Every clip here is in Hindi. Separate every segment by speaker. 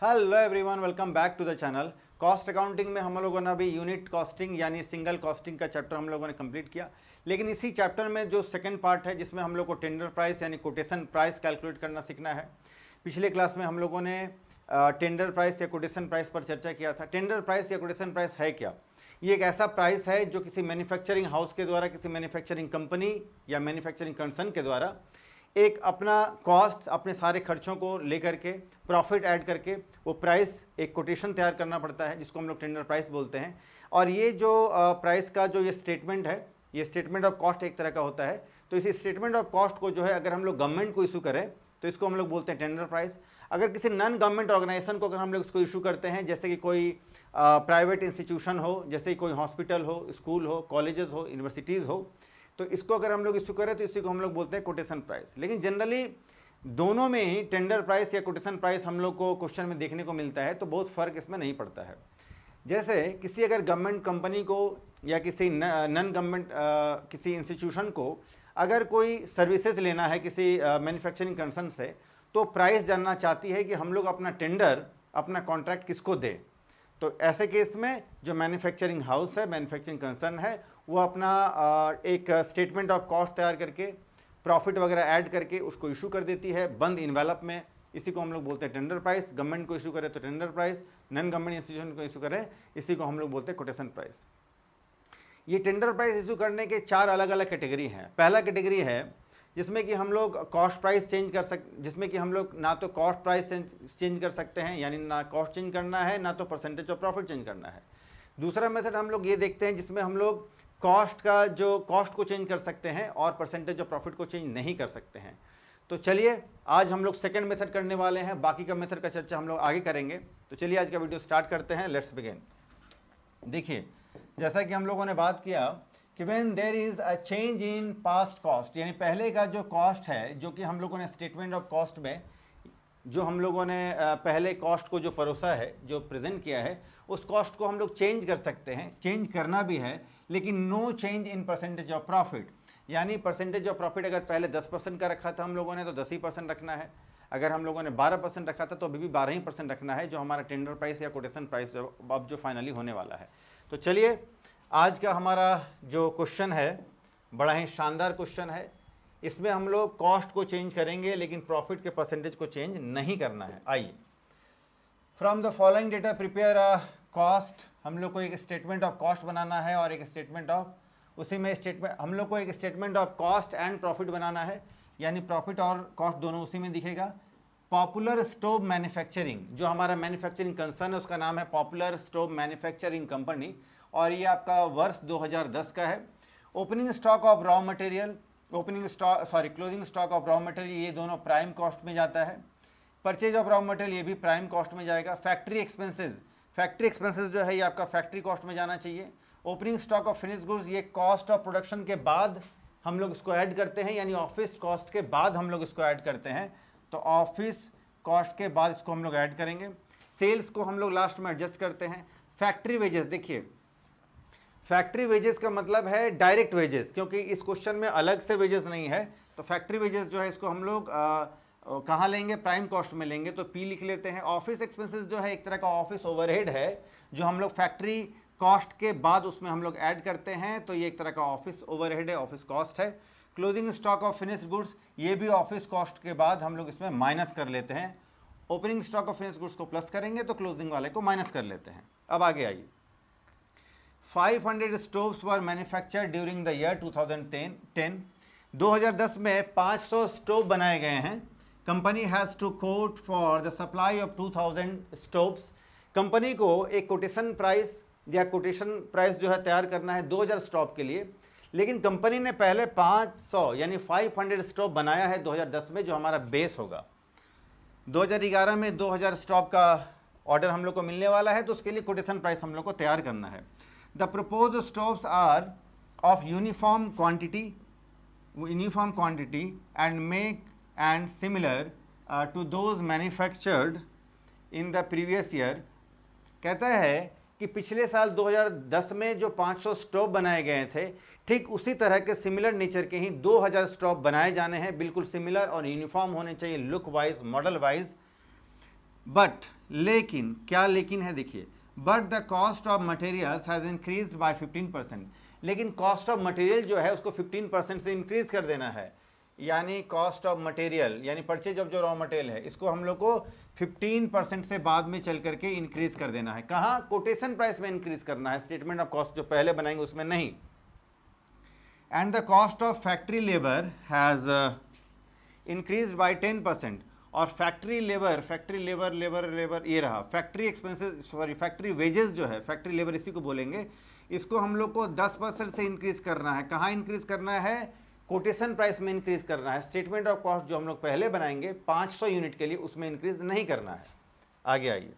Speaker 1: Hello everyone, welcome back to the channel. Cost accounting में हम लोगों ने अभी यूनिट कॉस्टिंग यानी सिंगल कॉस्टिंग का चैप्टर हम लोगों ने कंप्लीट किया। लेकिन इसी चैप्टर में जो सेकंड पार्ट है जिसमें हम लोग को टेंडर प्राइस यानी कोटेशन प्राइस कैलकुलेट करना सीखना है। पिछले क्लास में हम लोगों ने टेंडर प्राइस या कोटेशन प्राइस पर चर्चा किया था। टेंडर प्राइस या कोटेशन प्राइस है क्या? ये एक ऐसा प्राइस है जो किसी मैन्युफैक्चरिंग हाउस के द्वारा, किसी मैन्युफैक्चरिंग कंपनी या मैन्युफैक्चरिंग कंसर्न के द्वारा एक अपना कॉस्ट, अपने सारे खर्चों को लेकर के प्रॉफिट ऐड करके वो प्राइस एक कोटेशन तैयार करना पड़ता है, जिसको हम लोग टेंडर प्राइस बोलते हैं। और ये जो प्राइस का जो ये स्टेटमेंट है, ये स्टेटमेंट ऑफ कॉस्ट एक तरह का होता है। तो इस स्टेटमेंट ऑफ कॉस्ट को जो है अगर हम लोग गवर्नमेंट को इशू करें तो इसको हम लोग बोलते हैं टेंडर प्राइस। अगर किसी नॉन गवर्नमेंट ऑर्गेनाइजेशन को अगर हम लोग इसको इशू करते हैं, जैसे कि कोई प्राइवेट इंस्टीट्यूशन हो, जैसे कि कोई हॉस्पिटल हो, स्कूल हो, कॉलेजेस हो, यूनिवर्सिटीज़ हो, तो इसको अगर हम लोग इशू करें तो इसी को हम लोग बोलते हैं कोटेशन प्राइस। लेकिन जनरली दोनों में ही टेंडर प्राइस या कोटेशन प्राइस हम लोग को क्वेश्चन में देखने को मिलता है, तो बहुत फ़र्क इसमें नहीं पड़ता है। जैसे किसी अगर गवर्नमेंट कंपनी को या किसी नॉन गवर्नमेंट किसी इंस्टीट्यूशन को अगर कोई सर्विसेज लेना है किसी मैन्युफैक्चरिंग कंसर्न से, तो प्राइस जानना चाहती है कि हम लोग अपना टेंडर, अपना कॉन्ट्रैक्ट किसको दें। तो ऐसे केस में जो मैन्युफैक्चरिंग हाउस है, मैन्युफैक्चरिंग कंसर्न है, वो अपना एक स्टेटमेंट ऑफ कॉस्ट तैयार करके प्रॉफिट वगैरह ऐड करके उसको इशू कर देती है बंद इन्वेलप में। इसी को हम लोग बोलते हैं टेंडर प्राइस। गवर्नमेंट को इशू करे तो tender price, non government institution को इशू करे इसी को हम लोग बोलते हैं कोटेशन प्राइस। ये टेंडर प्राइस इशू करने के चार अलग अलग कैटेगरी हैं। पहला कैटेगरी है जिसमें कि हम लोग कॉस्ट प्राइस चेंज कर जिसमें कि हम लोग ना तो कॉस्ट प्राइस चेंज कर सकते हैं, यानी ना कॉस्ट चेंज करना है, ना तो परसेंटेज ऑफ प्रॉफिट चेंज करना है। दूसरा मेथड हम लोग ये देखते हैं जिसमें हम लोग कॉस्ट को चेंज कर सकते हैं और परसेंटेज ऑफ प्रॉफिट को चेंज नहीं कर सकते हैं। तो चलिए आज हम लोग सेकंड मेथड करने वाले हैं, बाकी का मेथड का चर्चा हम लोग आगे करेंगे। तो चलिए आज का वीडियो स्टार्ट करते हैं। Let's begin. देखिए, जैसा कि हम लोगों ने बात किया कि when there is a change in past cost, यानी पहले का जो कॉस्ट है, जो कि हम लोगों ने स्टेटमेंट ऑफ कॉस्ट में जो हम लोगों ने पहले कॉस्ट को जो परोसा है, जो प्रेजेंट किया है, उस कॉस्ट को हम लोग चेंज कर सकते हैं, चेंज करना भी है, लेकिन no change in percentage of profit. यानी परसेंटेज ऑफ प्रॉफिट अगर पहले 10% का रखा था हम लोगों ने, तो 10% रखना है। अगर हम लोगों ने 12% रखा था तो अभी भी 12% रखना है, जो हमारा टेंडर प्राइस या कोटेशन प्राइस अब जो फाइनली होने वाला है। तो चलिए आज का हमारा जो क्वेश्चन है बड़ा ही शानदार क्वेश्चन है। इसमें हम लोग कॉस्ट को चेंज करेंगे लेकिन प्रॉफिट के परसेंटेज को चेंज नहीं करना है। आइए, from the following data prepare a cost. हम लोग को एक स्टेटमेंट ऑफ कॉस्ट बनाना है और एक स्टेटमेंट ऑफ, उसी में स्टेटमेंट हम लोग को एक statement of cost and profit बनाना है, यानी प्रॉफिट और कॉस्ट दोनों उसी में दिखेगा। पॉपुलर स्टोव मैन्युफैक्चरिंग, जो हमारा मैन्युफैक्चरिंग कंसर्न है उसका नाम है पॉपुलर स्टोव मैन्युफैक्चरिंग कंपनी, और ये आपका वर्ष 2010 का है। Opening stock of raw material, closing stock of raw material, ये दोनों प्राइम कॉस्ट में जाता है। परचेज ऑफ रॉ मटेरियल ये भी प्राइम कॉस्ट में जाएगा। फैक्ट्री एक्सपेंसेस जो है ये आपका फैक्ट्री कॉस्ट में जाना चाहिए। Opening stock of finish goods, ये कॉस्ट ऑफ प्रोडक्शन के बाद हम लोग इसको ऐड करते हैं, यानी ऑफिस कॉस्ट के बाद हम लोग इसको ऐड करते हैं, तो ऑफिस कॉस्ट के बाद इसको हम लोग ऐड करेंगे। सेल्स को हम लोग लास्ट में एडजस्ट करते हैं। फैक्ट्री वेजेस, देखिए फैक्ट्री वेजेस का मतलब है डायरेक्ट वेजेस, क्योंकि इस क्वेश्चन में अलग से वेजेस नहीं है, तो फैक्ट्री वेजेस जो है इसको हम लोग कहाँ लेंगे, प्राइम कॉस्ट में लेंगे, तो पी लिख लेते हैं। ऑफिस एक्सपेंसेस जो है एक तरह का ऑफिस ओवरहेड है, जो हम लोग फैक्ट्री कॉस्ट के बाद उसमें हम लोग ऐड करते हैं, तो ये एक तरह का ऑफिस ओवरहेड है, ऑफिस कॉस्ट है। Closing stock of finish goods, ये भी ऑफिस कॉस्ट के बाद हम लोग इसमें माइनस कर लेते हैं। Opening stock of finish goods को प्लस करेंगे तो क्लोजिंग वाले को माइनस कर लेते हैं। अब आगे आइए। 500 stoves were manufactured during the year 2010। 2010 में 500 स्टोव बनाए गए हैं। Company has to quote for the supply of 2000 stoves. Company को एक कोटेशन प्राइस या कोटेशन प्राइस जो है तैयार करना है 2000 स्टोव के लिए, लेकिन कंपनी ने पहले 500 यानी 500 स्टोव बनाया है 2010 में, जो हमारा बेस होगा। 2011 में 2000 स्टोव का ऑर्डर हम लोग को मिलने वाला है, तो उसके लिए कोटेशन प्राइस हम लोग को तैयार करना है। The proposed stoves are of uniform quantity and make and similar to those manufactured in the previous year। कहता है कि पिछले साल 2010 में जो 500 स्टोव बनाए गए थे, ठीक उसी तरह के सिमिलर नेचर के ही 2000 स्टोव बनाए जाने हैं, बिल्कुल सिमिलर और यूनिफॉर्म होने चाहिए look wise, model wise. But लेकिन क्या लेकिन है, देखिए, but the cost of materials has increase by 15%। लेकिन कॉस्ट ऑफ मटेरियल जो है उसको 15% से इंक्रीज कर देना है, यानी कॉस्ट ऑफ मटेरियल यानी परचेज ऑफ जो रॉ मटेरियल है इसको हम लोग को 15% से बाद में चल करके इंक्रीज कर देना है। कहाँ? कोटेशन प्राइस में इंक्रीज करना है, स्टेटमेंट ऑफ कॉस्ट जो पहले बनाएंगे उसमें नहीं। And the cost of factory labour has increase by 10%। और फैक्ट्री लेबर ये रहा, factory expenses sorry factory wages जो है, फैक्ट्री लेबर इसी को बोलेंगे, इसको हम लोग को 10% से इंक्रीज करना है। कहाँ इंक्रीज करना है? कोटेशन प्राइस में इंक्रीज करना है। स्टेटमेंट ऑफ कॉस्ट जो हम लोग पहले बनाएंगे 500 यूनिट के लिए उसमें इंक्रीज नहीं करना है। आगे आइए,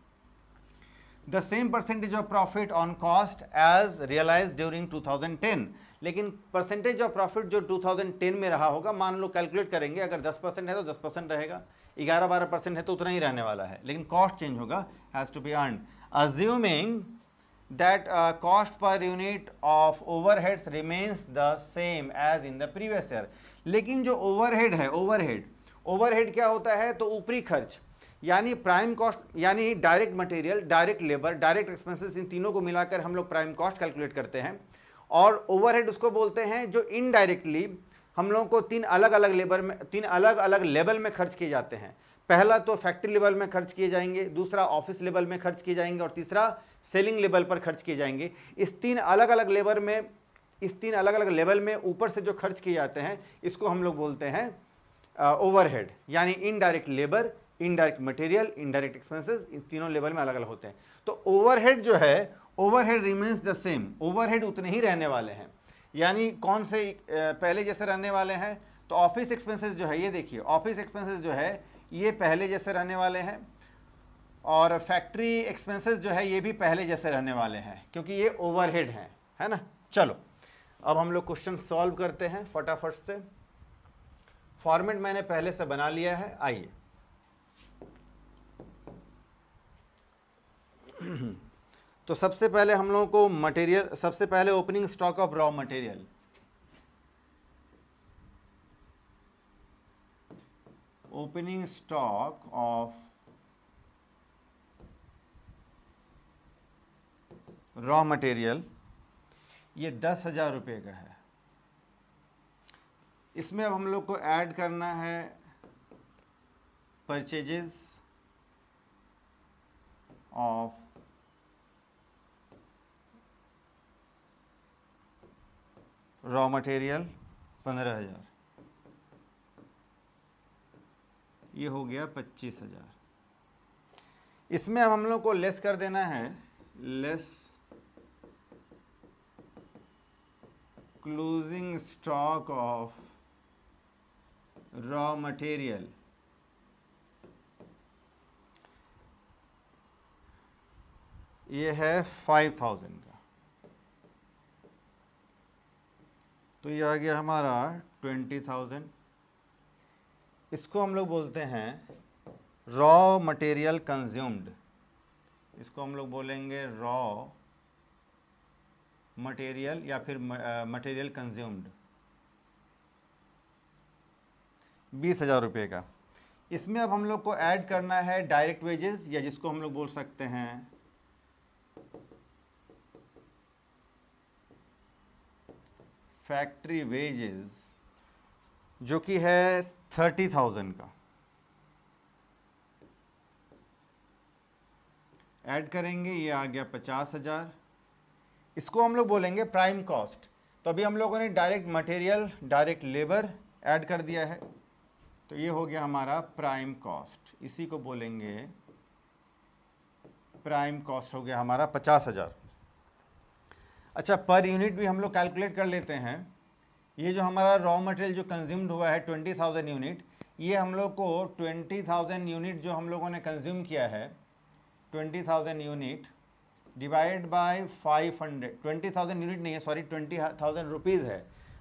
Speaker 1: the same percentage of profit on cost as realise during 2010। लेकिन परसेंटेज ऑफ प्रॉफिट जो 2010 में रहा होगा, मान लो कैलकुलेट करेंगे, अगर 10% है तो 10% रहेगा, 11-12% है तो उतना ही रहने वाला है, लेकिन कॉस्ट चेंज होगा, has to be earned. Assuming that cost per unit of overheads remains the same as in the previous year। लेकिन जो ओवरहेड है, ओवरहेड क्या होता है? तो ऊपरी खर्च, यानी प्राइम कॉस्ट यानी direct material, direct labour, direct expenses, इन तीनों को मिलाकर हम लोग प्राइम कॉस्ट कैलकुलेट करते हैं। और ओवरहेड उसको बोलते हैं जो इनडायरेक्टली हम लोगों को तीन अलग अलग लेवल में खर्च किए जाते हैं। पहला तो फैक्ट्री लेवल में खर्च किए जाएंगे, दूसरा ऑफिस लेवल में खर्च किए जाएंगे, और तीसरा सेलिंग लेवल पर खर्च किए जाएंगे। इस तीन अलग अलग लेवल में ऊपर से जो खर्च किए जाते हैं इसको हम लोग बोलते हैं ओवरहेड, यानी indirect labour, indirect material, indirect expenses, इन तीनों लेवल में अलग अलग होते हैं। तो ओवरहेड जो है, overhead remains the same, overhead उतने ही रहने वाले हैं। यानी कौन से पहले जैसे रहने वाले हैं? तो ऑफिस एक्सपेंसेस जो है, ये देखिए, ऑफिस एक्सपेंसेस जो है ये पहले जैसे रहने वाले हैं, और फैक्ट्री एक्सपेंसेस जो है ये भी पहले जैसे रहने वाले हैं, क्योंकि ये ओवरहेड हैं, है ना। चलो अब हम लोग क्वेश्चन सॉल्व करते हैं फटाफट से। फॉर्मेट मैंने पहले से बना लिया है, आइए। तो सबसे पहले हम लोगों को मटेरियल, सबसे पहले opening stock of raw material, opening stock of raw material, ये 10,000 रुपये का है। इसमें अब हम लोग को ऐड करना है परचेजेस ऑफ रॉ मटेरियल 15,000, ये हो गया 25,000। इसमें अब हम लोग को लेस कर देना है, less closing stock of raw material, ये है 5,000 का, तो ये आ गया हमारा 20,000। इसको हम लोग बोलते हैं रॉ मटेरियल कंज्यूम्ड, इसको हम लोग बोलेंगे रॉ मटेरियल या फिर मटेरियल कंज्यूम्ड, 20,000 रुपये का। इसमें अब हम लोग को ऐड करना है डायरेक्ट वेजेस, या जिसको हम लोग बोल सकते हैं फैक्ट्री वेजेस, जो कि है 30,000 का। ऐड करेंगे, ये आ गया 50,000। इसको हम लोग बोलेंगे प्राइम कॉस्ट। तो अभी हम लोगों ने direct material, direct labour add कर दिया है, तो ये हो गया हमारा प्राइम कॉस्ट, इसी को बोलेंगे प्राइम कॉस्ट, हो गया हमारा 50,000। अच्छा, पर यूनिट भी हम लोग कैलकुलेट कर लेते हैं। ये जो हमारा रॉ मटेरियल जो कंज्यूम्ड हुआ है 20,000 यूनिट, ये हम लोग को 20,000 यूनिट जो हम लोगों ने कंज्यूम किया है, 20,000 यूनिट डिवाइड बाय 500, 20,000 यूनिट नहीं है, सॉरी 20,000 रुपीज़ है।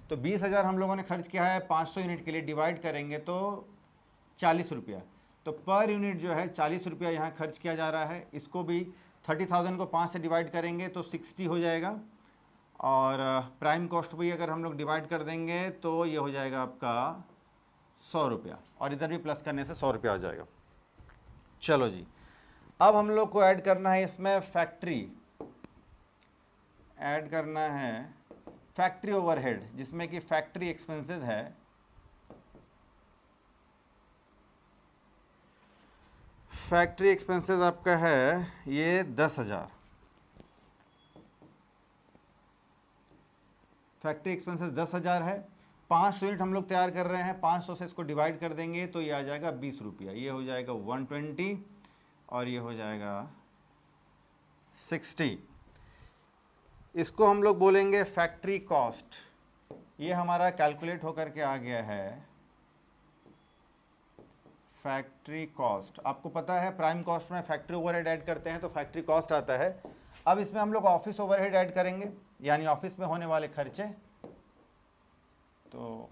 Speaker 1: तो 20,000 हम लोगों ने खर्च किया है 500 यूनिट के लिए, डिवाइड करेंगे तो 40 रुपया। तो पर यूनिट जो है 40 रुपया यहाँ खर्च किया जा रहा है। इसको भी 30,000 को 5 से डिवाइड करेंगे तो 60 हो जाएगा, और प्राइम कॉस्ट भी अगर हम लोग डिवाइड कर देंगे तो ये हो जाएगा आपका 100 रुपया, और इधर भी प्लस करने से 100 रुपया आ जाएगा। चलो जी, अब हम लोग को ऐड करना है इसमें फैक्ट्री, ऐड करना है फैक्ट्री ओवरहेड, जिसमें कि फैक्ट्री एक्सपेंसेस है फैक्ट्री एक्सपेंसेस आपका है ये 10,000। फैक्ट्री एक्सपेंसेस 10,000 है। 500 यूनिट हम लोग तैयार कर रहे हैं, 500 से इसको डिवाइड कर देंगे तो ये आ जाएगा 20 रुपया, ये हो जाएगा 120 और ये हो जाएगा 60। इसको हम लोग बोलेंगे फैक्ट्री कॉस्ट। ये हमारा कैलकुलेट होकर के आ गया है फैक्ट्री कॉस्ट। आपको पता है प्राइम कॉस्ट में फैक्ट्री ओवरहेड ऐड करते हैं तो फैक्ट्री कॉस्ट आता है। अब इसमें हम लोग ऑफिस ओवरहेड ऐड करेंगे, यानी ऑफिस में होने वाले खर्चे। तो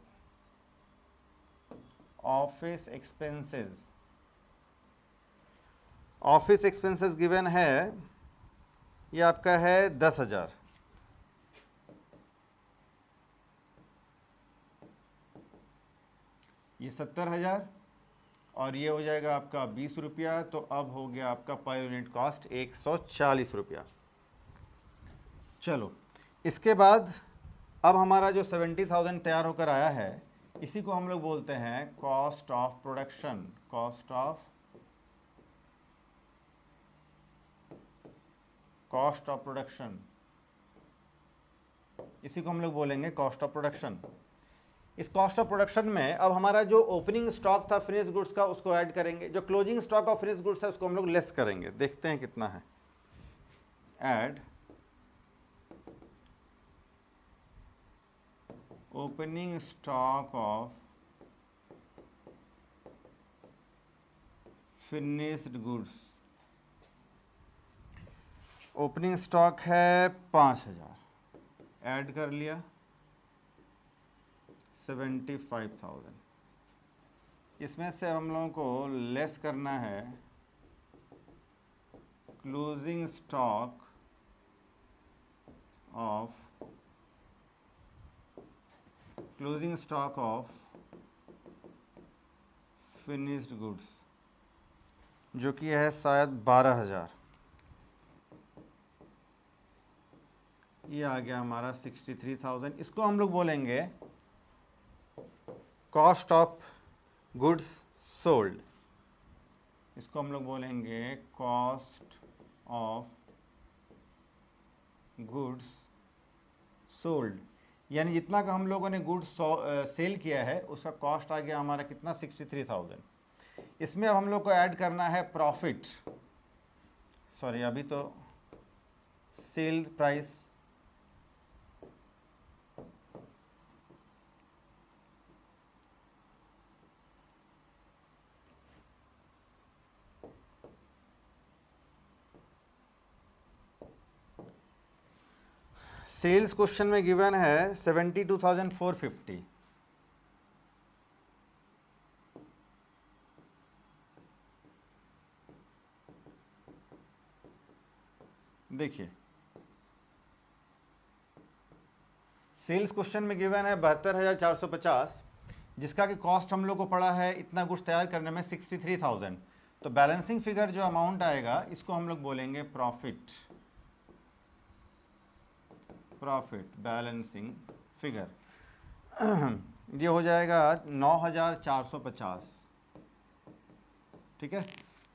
Speaker 1: office expenses, office expenses given है, ये आपका है 10,000। ये 70,000 और ये हो जाएगा आपका 20 रुपया। तो अब हो गया आपका पर यूनिट कॉस्ट 140 रुपया। चलो, इसके बाद अब हमारा जो 70,000 तैयार होकर आया है, इसी को हम लोग बोलते हैं cost of production. Cost of production, इसी को हम लोग बोलेंगे कॉस्ट ऑफ प्रोडक्शन। इस कॉस्ट ऑफ प्रोडक्शन में अब हमारा जो ओपनिंग स्टॉक था फिनिश गुड्स का उसको ऐड करेंगे, जो closing stock of finish goods है उसको हम लोग लेस करेंगे। देखते हैं कितना है। Add opening stock of finished goods. Opening stock है 5,000, ऐड कर लिया 75,000। इसमें से हम लोगों को लेस करना है closing stock of finished goods, जो कि है शायद 12,000। ये आ गया हमारा 63,000। इसको हम लोग बोलेंगे कॉस्ट ऑफ गुड्स सोल्ड। इसको हम लोग बोलेंगे कॉस्ट ऑफ गुड्स सोल्ड, यानी जितना का हम लोगों ने गुड्स सेल किया है उसका कॉस्ट आ गया हमारा कितना, 63,000। इसमें अब हम लोग को ऐड करना है प्रॉफिट, सॉरी अभी तो सेल प्राइस, सेल्स क्वेश्चन में गिवन है 72,450। देखिए सेल्स क्वेश्चन में गिवन है 72,450, जिसका कि कॉस्ट हम लोग को पड़ा है इतना गुड्स तैयार करने में 63,000। तो बैलेंसिंग फिगर जो अमाउंट आएगा इसको हम लोग बोलेंगे प्रॉफिट बैलेंसिंग फिगर। ये हो जाएगा 9,450, ठीक है,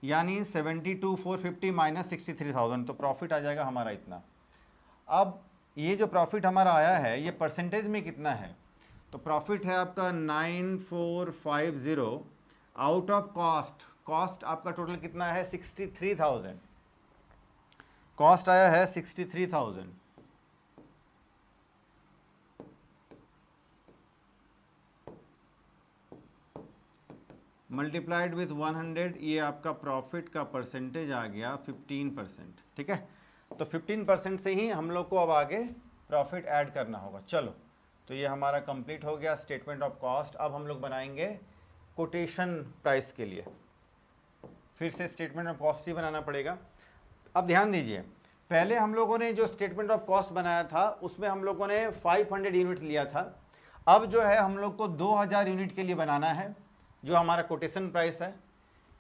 Speaker 1: यानी 72,450 माइनस 63,000, तो प्रॉफिट आ जाएगा हमारा इतना। अब ये जो प्रॉफिट हमारा आया है ये परसेंटेज में कितना है, तो प्रॉफिट है आपका 9450 आउट ऑफ कॉस्ट। कॉस्ट आपका टोटल कितना है 63,000, कॉस्ट आया है 63,000। मल्टीप्लाइड विथ 100, ये आपका प्रॉफिट का परसेंटेज आ गया 15%, ठीक है। तो 15% से ही हम लोग को अब आगे प्रॉफिट ऐड करना होगा। चलो, तो ये हमारा कंप्लीट हो गया स्टेटमेंट ऑफ कॉस्ट। अब हम लोग बनाएंगे कोटेशन प्राइस के लिए, फिर से स्टेटमेंट ऑफ कॉस्ट ही बनाना पड़ेगा। अब ध्यान दीजिए, पहले हम लोगों ने जो स्टेटमेंट ऑफ कॉस्ट बनाया था उसमें हम लोगों ने 500 यूनिट लिया था। अब जो है हम लोग को 2000 यूनिट के लिए बनाना है, जो हमारा कोटेशन प्राइस है।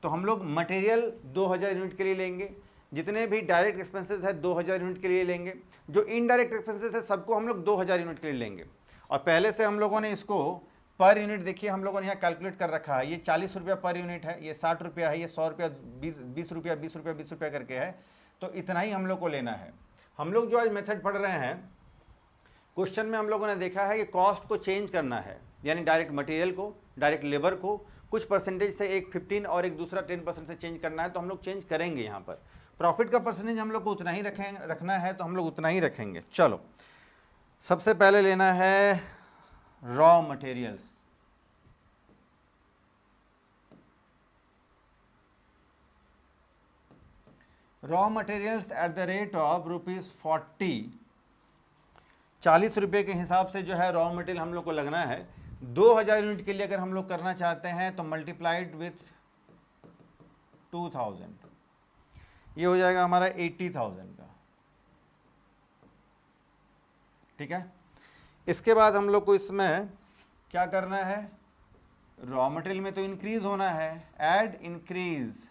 Speaker 1: तो हम लोग मटेरियल 2000 यूनिट के लिए लेंगे, जितने भी डायरेक्ट एक्सपेंसेस है 2000 यूनिट के लिए लेंगे, जो इनडायरेक्ट एक्सपेंसेस है सबको हम लोग 2000 यूनिट के लिए लेंगे। और पहले से हम लोगों ने इसको पर यूनिट देखिए हम लोगों ने यहाँ कैलकुलेट कर रखा है, ये 40 रुपया पर यूनिट है, ये 60 रुपया है, ये 100 रुपया, 20 रुपया 20 रुपया 20 रुपया करके है, तो इतना ही हम लोग को लेना है। हम लोग जो आज मेथड पढ़ रहे हैं, क्वेश्चन में हम लोगों ने देखा है कि कॉस्ट को चेंज करना है, यानी डायरेक्ट मटेरियल को, डायरेक्ट लेबर को कुछ परसेंटेज से एक 15 और एक दूसरा 10% से चेंज करना है, तो हम लोग चेंज करेंगे। यहाँ पर प्रॉफिट का परसेंटेज हम लोग को उतना ही रखना है, तो हम लोग उतना ही रखेंगे। चलो, सबसे पहले लेना है raw materials. Raw materials eight the rate of ₹40, 40 रुपये के हिसाब से जो है रॉ मटेरियल हम लोग को लगना है। 2000 यूनिट के लिए अगर हम लोग करना चाहते हैं तो मल्टीप्लाइड विथ 2000, ये हो जाएगा हमारा 80,000 का। ठीक है, इसके बाद हम लोग को इसमें क्या करना है, रॉ मटेरियल में तो इंक्रीज होना है, ऐड इंक्रीज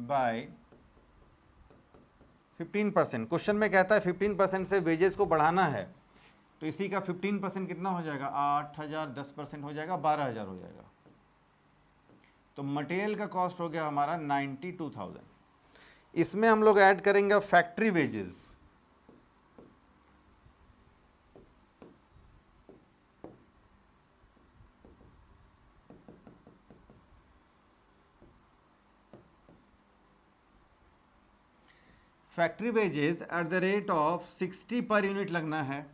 Speaker 1: बाय 15%। क्वेश्चन में कहता है 15% से वेजेस को बढ़ाना है, तो इसी का 15% कितना हो जाएगा, 8000, 10% हो जाएगा 12000 हो जाएगा। तो मटेरियल का कॉस्ट हो गया हमारा 92,000। इसमें हम लोग ऐड करेंगे factory wages. Factory wages eight the rate of 60 per unit लगना है,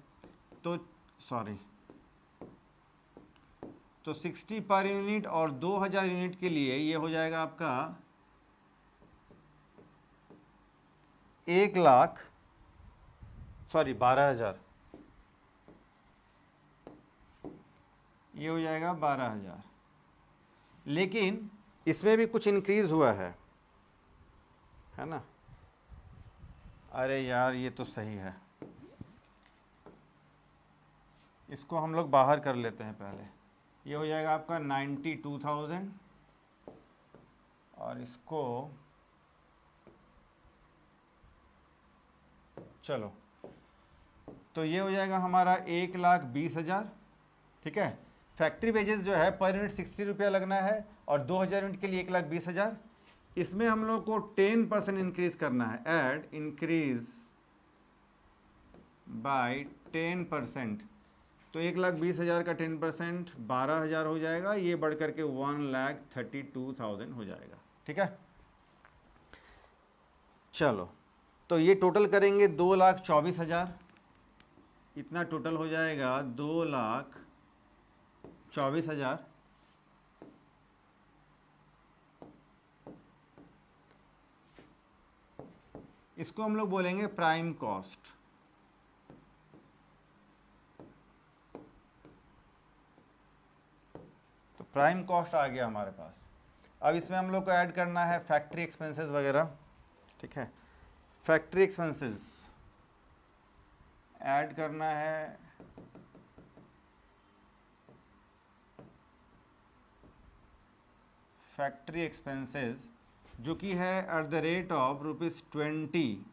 Speaker 1: तो 60 पर यूनिट और 2000 यूनिट के लिए ये हो जाएगा आपका 12,000, ये हो जाएगा 12,000। लेकिन इसमें भी कुछ इंक्रीज हुआ है ना। अरे यार ये तो सही है, इसको हम लोग बाहर कर लेते हैं पहले। ये हो जाएगा आपका 92,000 और इसको चलो, तो ये हो जाएगा हमारा 1,20,000। ठीक है, फैक्ट्री वेजेस जो है पर यूनिट 60 रुपया लगना है और 2000 यूनिट के लिए 1,20,000। इसमें हम लोग को 10% इंक्रीज करना है, ऐड इंक्रीज बाय 10%। तो 1,20,000 का 10% 12,000 हो जाएगा, ये बढ़ करके 1,32,000 हो जाएगा। ठीक है, चलो, तो ये टोटल करेंगे 2,24,000, इतना टोटल हो जाएगा 2,24,000। इसको हम लोग बोलेंगे प्राइम कॉस्ट। तो प्राइम कॉस्ट आ गया हमारे पास। अब इसमें हम लोग को ऐड करना है फैक्ट्री एक्सपेंसेस वगैरह। ठीक है, फैक्ट्री एक्सपेंसेस ऐड करना है, फैक्ट्री एक्सपेंसेस जो कि है eight the rate of ₹20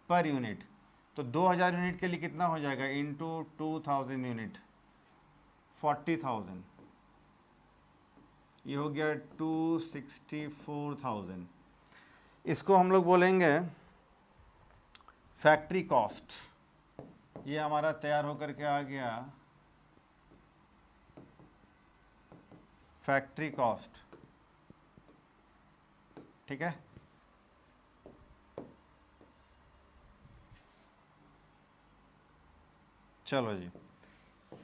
Speaker 1: per unit. तो 2000 यूनिट के लिए कितना हो जाएगा, इंटू 2000 यूनिट 40,000, ये हो गया 264,000। इसको हम लोग बोलेंगे फैक्ट्री कॉस्ट। ये हमारा तैयार होकर के आ गया फैक्ट्री कॉस्ट। ठीक है, चलो जी,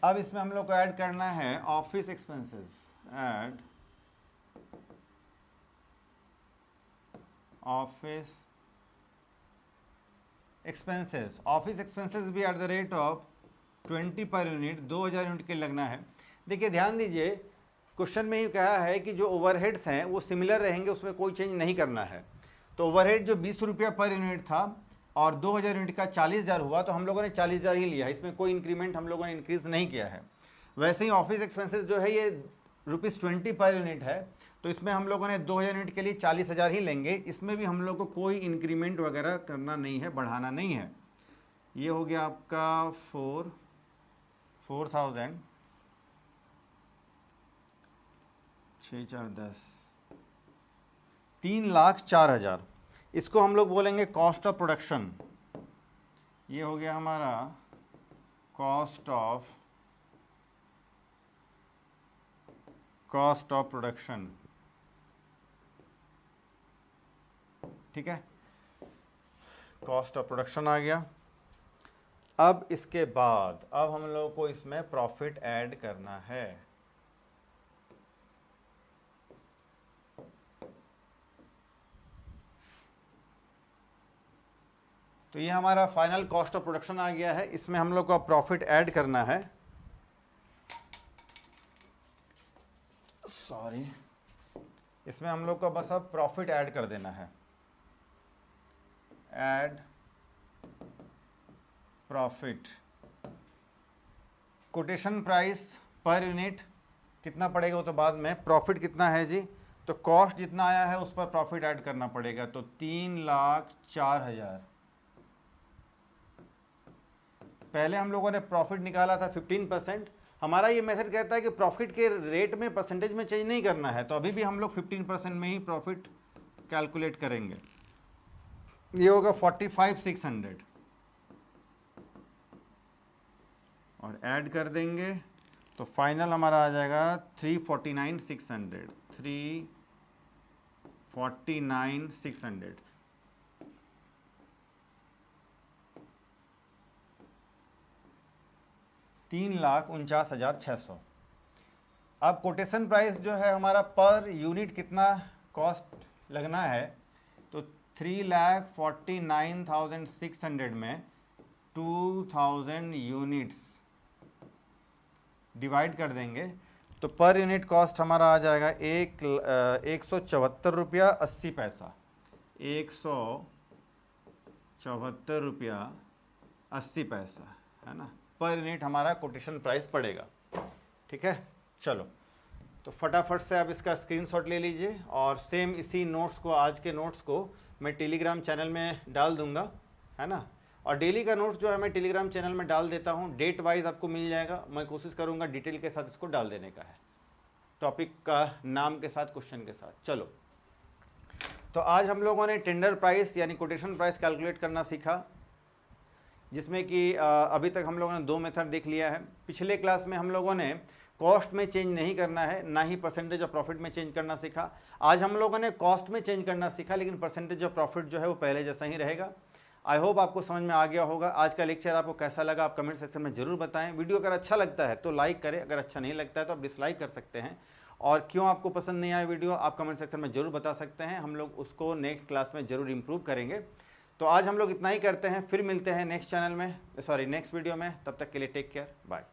Speaker 1: अब इसमें हम लोग को ऐड करना है office expenses. Add office expenses. Office expenses भी at the rate of 20 per unit, 2000 unit के लगना है। देखिए ध्यान दीजिए, क्वेश्चन में ही कहा है कि जो ओवरहेड्स हैं वो सिमिलर रहेंगे, उसमें कोई चेंज नहीं करना है। तो ओवरहेड जो 20 रुपया पर यूनिट था और 2000 यूनिट का 40,000 हुआ, तो हम लोगों ने 40,000 ही लिया है, इसमें कोई इंक्रीमेंट हम लोगों ने इंक्रीज नहीं किया है। वैसे ही ऑफिस एक्सपेंसेस जो है ये ₹20 पर यूनिट है, तो तो इसमें हम लोगों ने 2000 यूनिट के लिए 40,000 ही लेंगे। इसमें भी हम लोग को कोई इंक्रीमेंट वगैरह करना नहीं है, बढ़ाना नहीं है। ये हो गया आपका 4,000, 6 4 10, 3,04,000। इसको हम लोग बोलेंगे कॉस्ट ऑफ प्रोडक्शन। ये हो गया हमारा कॉस्ट ऑफ प्रोडक्शन, ठीक है, कॉस्ट ऑफ प्रोडक्शन आ गया। अब इसके बाद अब हम लोग को इसमें प्रॉफिट ऐड करना है। तो ये हमारा फाइनल कॉस्ट ऑफ प्रोडक्शन आ गया है। इसमें हम लोग को प्रॉफिट ऐड करना है, सॉरी, इसमें हम लोग को बस अब प्रॉफिट ऐड कर देना है। Add profit, quotation price per unit कितना पड़ेगा वो तो बाद में, प्रॉफिट कितना है जी, तो कॉस्ट जितना आया है उस पर प्रॉफिट ऐड करना पड़ेगा। तो 3,04,000। पहले हम लोगों ने प्रॉफिट निकाला था 15%। हमारा ये मेथड कहता है कि प्रॉफिट के रेट में परसेंटेज में चेंज नहीं करना है, तो अभी भी हम लोग 15% में ही प्रॉफिट कैलकुलेट करेंगे। ये होगा 45,600 और ऐड कर देंगे तो फाइनल हमारा आ जाएगा 349,600, 349,600। $3,49,600। अब कोटेशन प्राइस जो है हमारा पर यूनिट कितना कॉस्ट लगना है, तो 3,49,600 में 2,000 यूनिट्स डिवाइड कर देंगे तो पर यूनिट कॉस्ट हमारा आ जाएगा 174 रुपया 80 पैसा, 174 रुपया 80 पैसा, है ना, पर यूनिट हमारा कोटेशन प्राइस पड़ेगा। ठीक है, चलो तो फटाफट से आप इसका स्क्रीनशॉट ले लीजिए और सेम इसी नोट्स को, आज के नोट्स को मैं टेलीग्राम चैनल में डाल दूंगा, है ना, और डेली का नोट्स जो है मैं टेलीग्राम चैनल में डाल देता हूँ, डेट वाइज आपको मिल जाएगा। मैं कोशिश करूँगा डिटेल के साथ इसको डाल देने का है, टॉपिक का नाम के साथ, क्वेश्चन के साथ। चलो, तो आज हम लोगों ने टेंडर प्राइस यानी कोटेशन प्राइस कैलकुलेट करना सीखा, जिसमें कि अभी तक हम लोगों ने 2 मेथड देख लिया है। पिछले क्लास में हम लोगों ने कॉस्ट में चेंज नहीं करना है, ना ही परसेंटेज ऑफ प्रॉफिट में चेंज करना सीखा। आज हम लोगों ने कॉस्ट में चेंज करना सीखा, लेकिन परसेंटेज ऑफ प्रॉफिट जो है वो पहले जैसा ही रहेगा। आई होप आपको समझ में आ गया होगा। आज का लेक्चर आपको कैसा लगा आप कमेंट सेक्शन में ज़रूर बताएं। वीडियो अगर अच्छा लगता है तो लाइक करें, अगर अच्छा नहीं लगता है तो आप डिसलाइक कर सकते हैं। और क्यों आपको पसंद नहीं आया वीडियो आप कमेंट सेक्शन में ज़रूर बता सकते हैं, हम लोग उसको नेक्स्ट क्लास में ज़रूर इम्प्रूव करेंगे। तो आज हम लोग इतना ही करते हैं, फिर मिलते हैं नेक्स्ट चैनल में, नेक्स्ट वीडियो में। तब तक के लिए टेक केयर, बाय।